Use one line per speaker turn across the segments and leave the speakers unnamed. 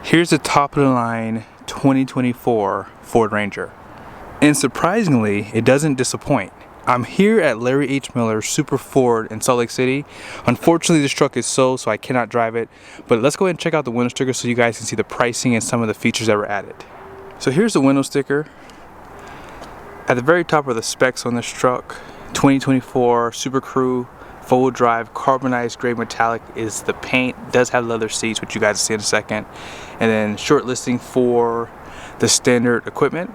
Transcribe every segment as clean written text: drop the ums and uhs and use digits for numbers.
Here's the top of the line 2024 Ford Ranger. And surprisingly, it doesn't disappoint. I'm here at Larry H. Miller's Super Ford in Salt Lake City. Unfortunately, this truck is sold, so I cannot drive it. But let's go ahead and check out the window sticker so you guys can see the pricing and some of the features that were added. So here's the window sticker. At the very top are the specs on this truck. 2024 Super Crew, four-wheel drive, carbonized gray metallic is the paint. It does have leather seats, which you guys will see in a second. And then short listing for the standard equipment.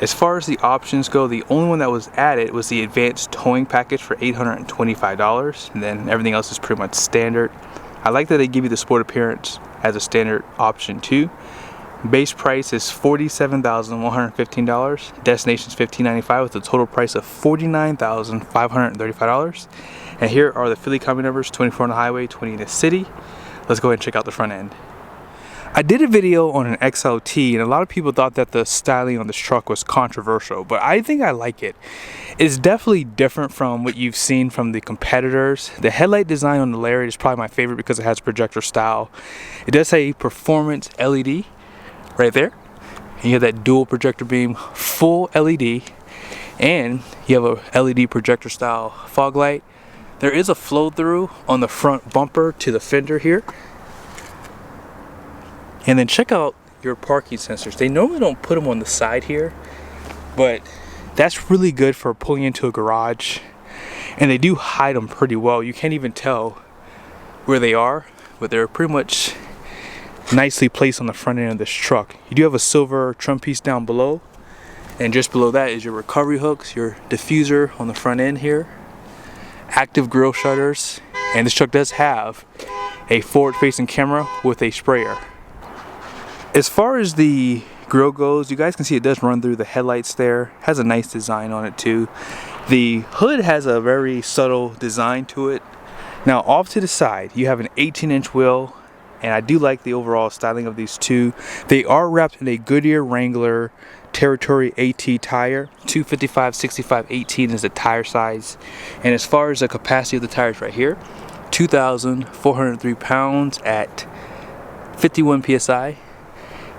As far as the options go, the only one that was added was the advanced towing package for $825, and then everything else is pretty much standard. I like that they give you the sport appearance as a standard option too. Base price is $47,115. Destination is $1,595 with a total price of $49,535. And here are the Philly county numbers: 24 on the highway, 20 in the city. Let's go ahead and check out the front end. I did a video on an XLT, and a lot of people thought that the styling on this truck was controversial, but I think I like it. It's definitely different from what you've seen from the competitors. The headlight design on the Lariat is probably my favorite because it has projector style. It does say performance LED right there. And you have that dual projector beam, full LED, and you have a LED projector style fog light. There is a flow through on the front bumper to the fender here. And then check out your parking sensors. They normally don't put them on the side here, but that's really good for pulling into a garage. And they do hide them pretty well. You can't even tell where they are, but they're pretty much nicely placed on the front end of this truck. You do have a silver trim piece down below, and just below that is your recovery hooks, your diffuser on the front end here, active grille shutters, and this truck does have a forward-facing camera with a sprayer. As far as the grille goes, you guys can see it does run through the headlights there. Has a nice design on it too. The hood has a very subtle design to it. Now off to the side, you have an 18-inch wheel, and I do like the overall styling of these two. They are wrapped in a Goodyear Wrangler Territory AT tire. 255/65/18 is the tire size. And as far as the capacity of the tires right here, 2,403 pounds at 51 PSI.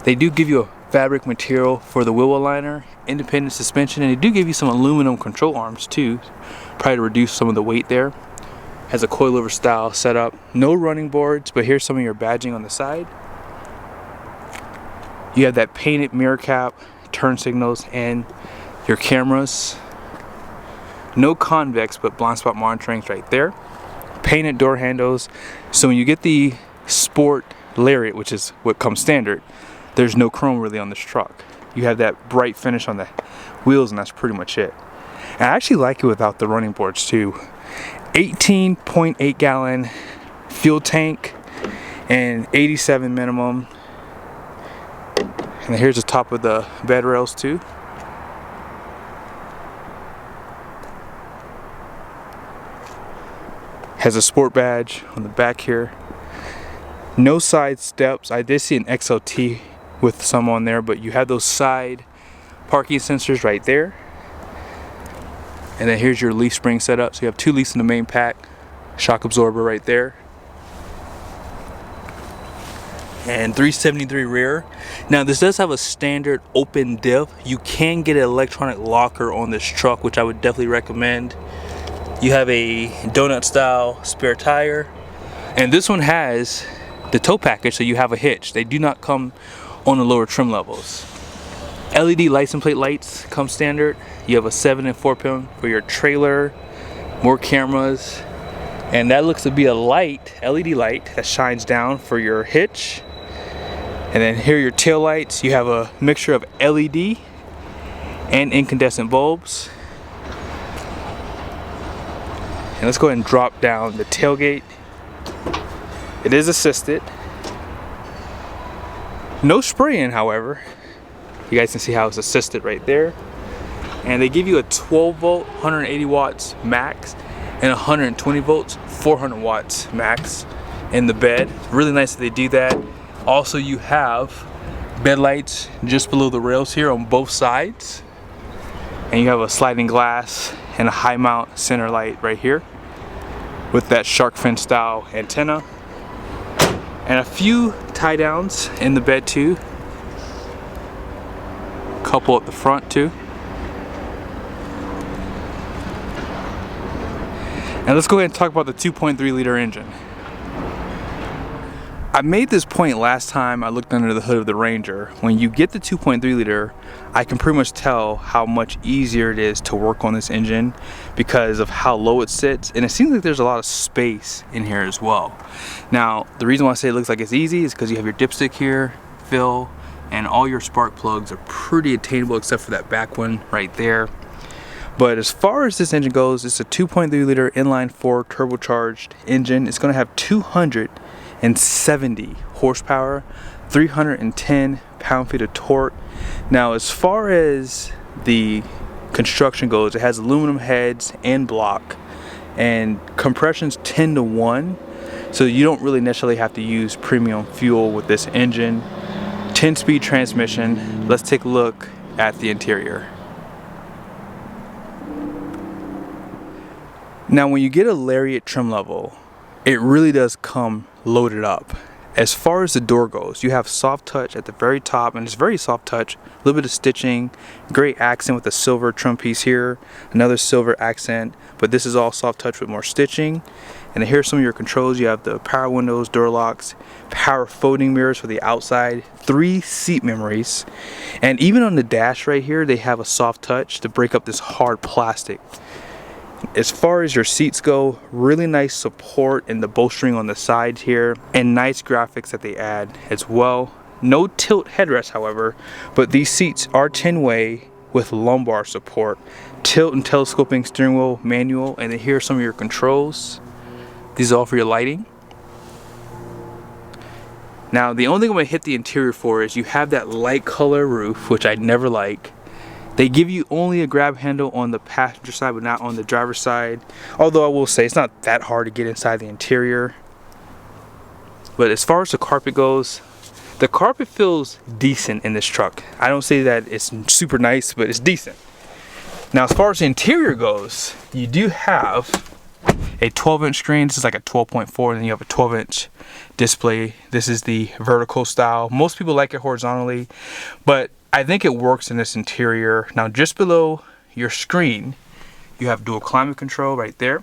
They do give you a fabric material for the wheel liner, independent suspension, and they do give you some aluminum control arms too, probably to reduce some of the weight there. Has a coilover style setup. No running boards, but here's some of your badging on the side. You have that painted mirror cap, turn signals, and your cameras. No convex, but blind spot monitoring right there. Painted door handles. So when you get the Sport Lariat, which is what comes standard, there's no chrome really on this truck. You have that bright finish on the wheels, and that's pretty much it. And I actually like it without the running boards too. 18.8 gallon fuel tank and 87 minimum. And here's the top of the bed rails too. Has a sport badge on the back here. No side steps. I did see an XLT with some on there, but you have those side parking sensors right there. And then here's your leaf spring setup. So you have two leaves in the main pack, shock absorber right there, and 373 rear. Now this does have a standard open diff. You can get an electronic locker on this truck, which I would definitely recommend. You have a donut style spare tire, and this one has the tow package, so you have a hitch. They do not come on the lower trim levels. LED license plate lights come standard. You have a 7 and 4 pin for your trailer, more cameras, and that looks to be a light, LED light that shines down for your hitch. And then here are your tail lights. You have a mixture of LED and incandescent bulbs. And let's go ahead and drop down the tailgate. It is assisted. No spraying, however. You guys can see how it's assisted right there. And they give you a 12 volt, 180 watts max, and 120 volts, 400 watts max in the bed. Really nice that they do that. Also, you have bed lights just below the rails here on both sides. And you have a sliding glass and a high mount center light right here with that shark fin style antenna. And a few tie downs in the bed too. Couple at the front too. And let's go ahead and talk about the 2.3 liter engine. I made this point last time I looked under the hood of the Ranger. When you get the 2.3 liter, I can pretty much tell how much easier it is to work on this engine because of how low it sits, and it seems like there's a lot of space in here as well. Now, the reason why I say it looks like it's easy is because you have your dipstick here, fill, and all your spark plugs are pretty attainable except for that back one right there. But as far as this engine goes, it's a 2.3 liter inline 4 turbocharged engine. It's going to have 270 horsepower, 310 pound-feet of torque. Now, as far as the construction goes, it has aluminum heads and block, and compression's 10 to 1, so you don't really necessarily have to use premium fuel with this engine. 10-speed transmission. Let's take a look at the interior. Now, when you get a Lariat trim level, it really does come loaded up. As far as the door goes, you have soft touch at the very top, and it's very soft touch, a little bit of stitching, great accent with a silver trim piece here, another silver accent, but this is all soft touch with more stitching. And then here's some of your controls. You have the power windows, door locks, power folding mirrors for the outside, 3 seat memories, and even on the dash right here, they have a soft touch to break up this hard plastic. As far as your seats go, really nice support in the bolstering on the sides here, and nice graphics that they add as well. No tilt headrest, however, but these seats are 10-way with lumbar support. Tilt and telescoping steering wheel manual, and then here are some of your controls. These are all for your lighting. Now, the only thing I'm going to hit the interior for is you have that light color roof, which I never like. They give you only a grab handle on the passenger side, but not on the driver's side. Although I will say it's not that hard to get inside the interior. But as far as the carpet goes, the carpet feels decent in this truck. I don't say that it's super nice, but it's decent. Now, as far as the interior goes, you do have a 12-inch screen. This is like a 12.4, and then you have a 12-inch display. This is the vertical style. Most people like it horizontally, but I think it works in this interior. Now, just below your screen, you have dual climate control right there.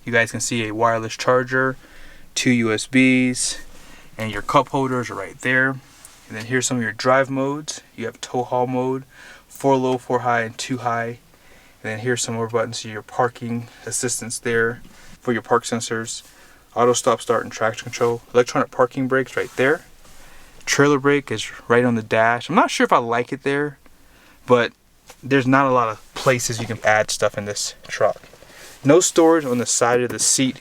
You guys can see a wireless charger, 2 USBs, and your cup holders are right there. And then here's some of your drive modes. You have tow haul mode, 4 low, 4 high, and 2 high. And then here's some more buttons to your parking assistance there for your park sensors. Auto stop, start, and traction control. Electronic parking brakes right there. Trailer brake is right on the dash. I'm not sure if I like it there, but there's not a lot of places you can add stuff in this truck. No storage on the side of the seat.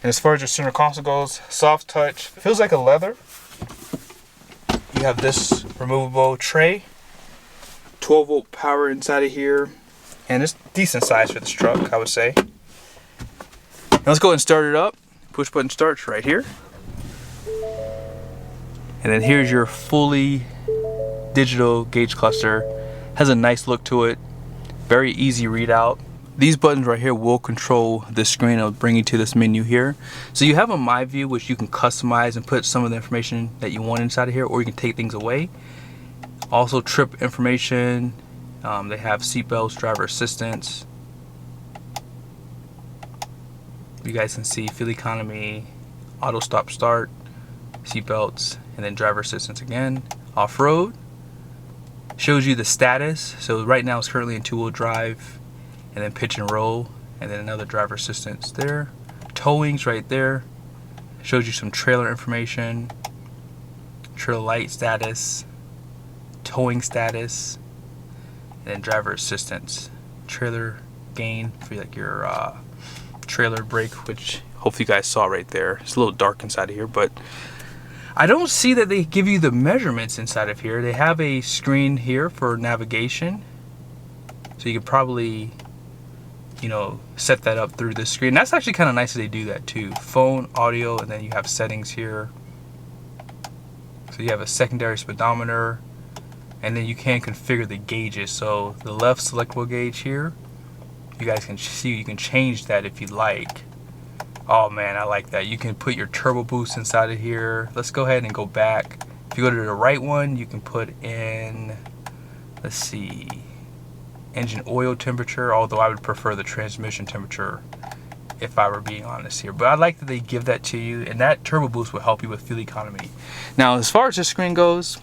And as far as your center console goes, soft touch. Feels like a leather. You have this removable tray. 12-volt power inside of here. And it's decent size for this truck, I would say. Now let's go ahead and start it up. Push button starts right here. And then here's your fully digital gauge cluster. Has a nice look to it. Very easy readout. These buttons right here will control the screen. It'll bring you to this menu here. So you have a My View, which you can customize and put some of the information that you want inside of here, or you can take things away. Also trip information. They have seatbelts, driver assistance. You guys can see fuel economy, auto stop start, seatbelts, and then driver assistance again. Off-road shows you the status. So right now it's currently in 2-wheel drive, and then pitch and roll, and then another driver assistance there. Towing's right there. Shows you some trailer information, trailer light status, towing status, and then driver assistance. Trailer gain for like your trailer brake, which hopefully you guys saw right there. It's a little dark inside of here, but I don't see that they give you the measurements inside of here. They have a screen here for navigation, so you could probably, you know, set that up through this screen. That's actually kind of nice that they do that too. Phone, audio, and then you have settings here. So you have a secondary speedometer, and then you can configure the gauges. So the left selectable gauge here, you guys can see you can change that if you like. Oh man, I like that. You can put your turbo boost inside of here. Let's go ahead and go back. If you go to the right one, you can put in, let's see, engine oil temperature, although I would prefer the transmission temperature if I were being honest here. But I like that they give that to you, and that turbo boost will help you with fuel economy. Now, as far as the screen goes,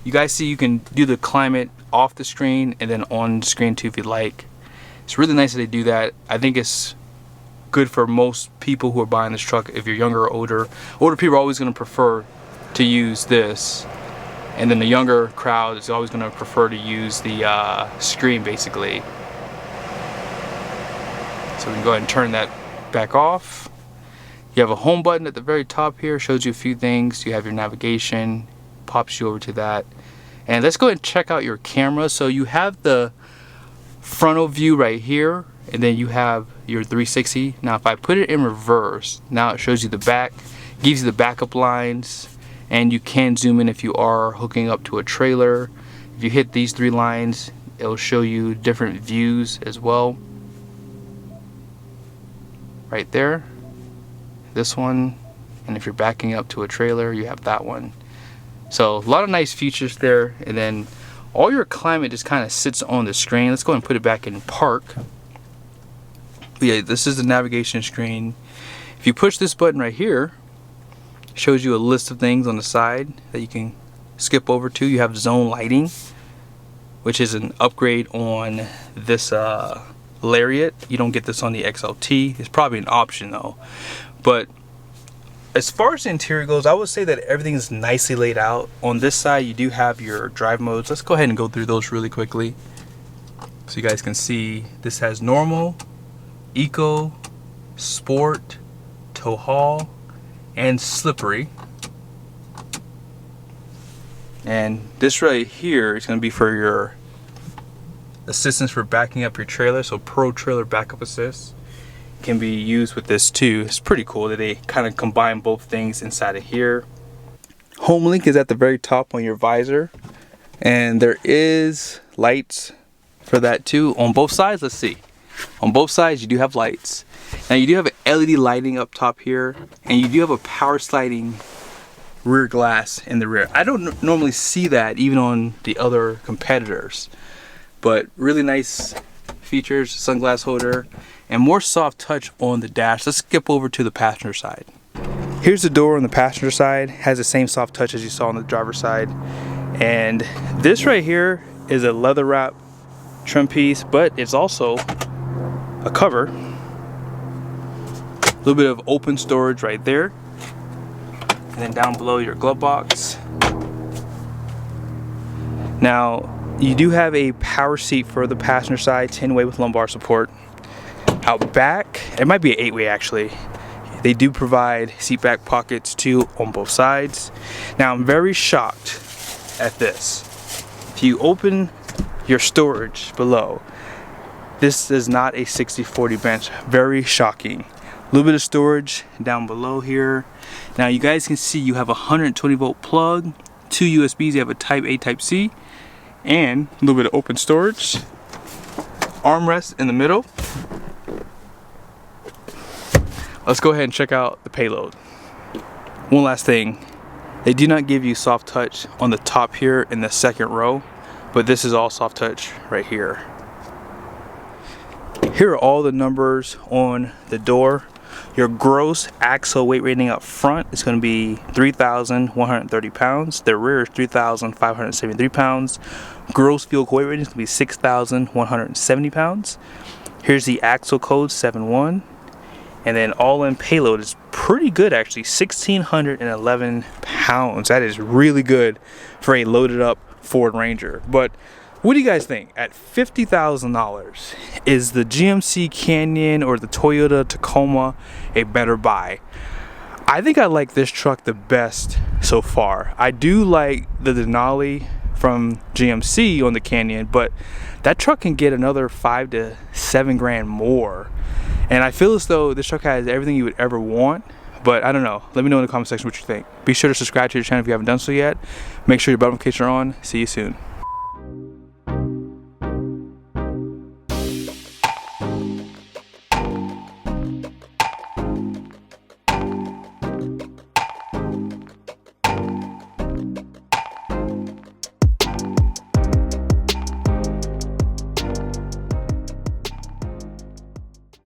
you guys see you can do the climate off the screen and then on the screen too if you'd like. It's really nice that they do that. I think it's good for most people who are buying this truck. If you're younger or older, people are always going to prefer to use this, and then the younger crowd is always going to prefer to use the screen basically. So we can go ahead and turn that back off. You have a home button at the very top here, shows you a few things. You have your navigation, pops you over to that. And let's go ahead and check out your camera. So you have the frontal view right here, and then you have your 360. Now if I put it in reverse, now it shows you the back, gives you the backup lines, and you can zoom in if you are hooking up to a trailer. If you hit these 3 lines, it'll show you different views as well. Right there, this one, and if you're backing up to a trailer, you have that one. So a lot of nice features there, and then all your climate just kind of sits on the screen. Let's go ahead and put it back in park. But yeah, this is the navigation screen. If you push this button right here, it shows you a list of things on the side that you can skip over to. You have zone lighting, which is an upgrade on this Lariat. You don't get this on the XLT. It's probably an option though. But as far as the interior goes, I would say that everything is nicely laid out. On this side, you do have your drive modes. Let's go ahead and go through those really quickly so you guys can see. This has normal, eco, sport, tow haul, and slippery. And this right here is going to be for your assistance for backing up your trailer. So Pro Trailer Backup Assist can be used with this too. It's pretty cool that they kind of combine both things inside of here. Home link is at the very top on your visor, and there is lights for that too on both sides. Let's see, on both sides you do have lights. Now you do have an LED lighting up top here, and you do have a power sliding rear glass in the rear. I don't normally see that even on the other competitors, but really nice features, sunglass holder, and more soft touch on the dash. Let's skip over to the passenger side. Here's the door on the passenger side. Has the same soft touch as you saw on the driver's side. And this right here is a leather wrap trim piece, but it's also a cover. A little bit of open storage right there. And then down below, your glove box. Now, you do have a power seat for the passenger side, 10-way with lumbar support. Out back, it might be an 8-way actually. They do provide seat back pockets too on both sides. Now I'm very shocked at this. If you open your storage below, this is not a 60/40 bench. Very shocking. A little bit of storage down below here. Now you guys can see you have a 120-volt plug, 2 USBs. You have a Type A, Type C, and a little bit of open storage. Armrest in the middle. Let's go ahead and check out the payload. One last thing, they do not give you soft touch on the top here in the second row, but this is all soft touch right here. Here are all the numbers on the door. Your gross axle weight rating up front is going to be 3,130 pounds. The rear is 3,573 pounds. Gross vehicle weight rating is going to be 6,170 pounds. Here's the axle code 71. And then all-in payload is pretty good actually, 1,611 pounds. That is really good for a loaded up Ford Ranger. But what do you guys think? At $50,000, is the GMC Canyon or the Toyota Tacoma a better buy? I think I like this truck the best so far. I do like the Denali from GMC on the Canyon, but that truck can get another 5 to 7 grand more. And I feel as though this truck has everything you would ever want, but I don't know. Let me know in the comment section what you think. Be sure to subscribe to the channel if you haven't done so yet. Make sure your bell notifications are on. See you soon.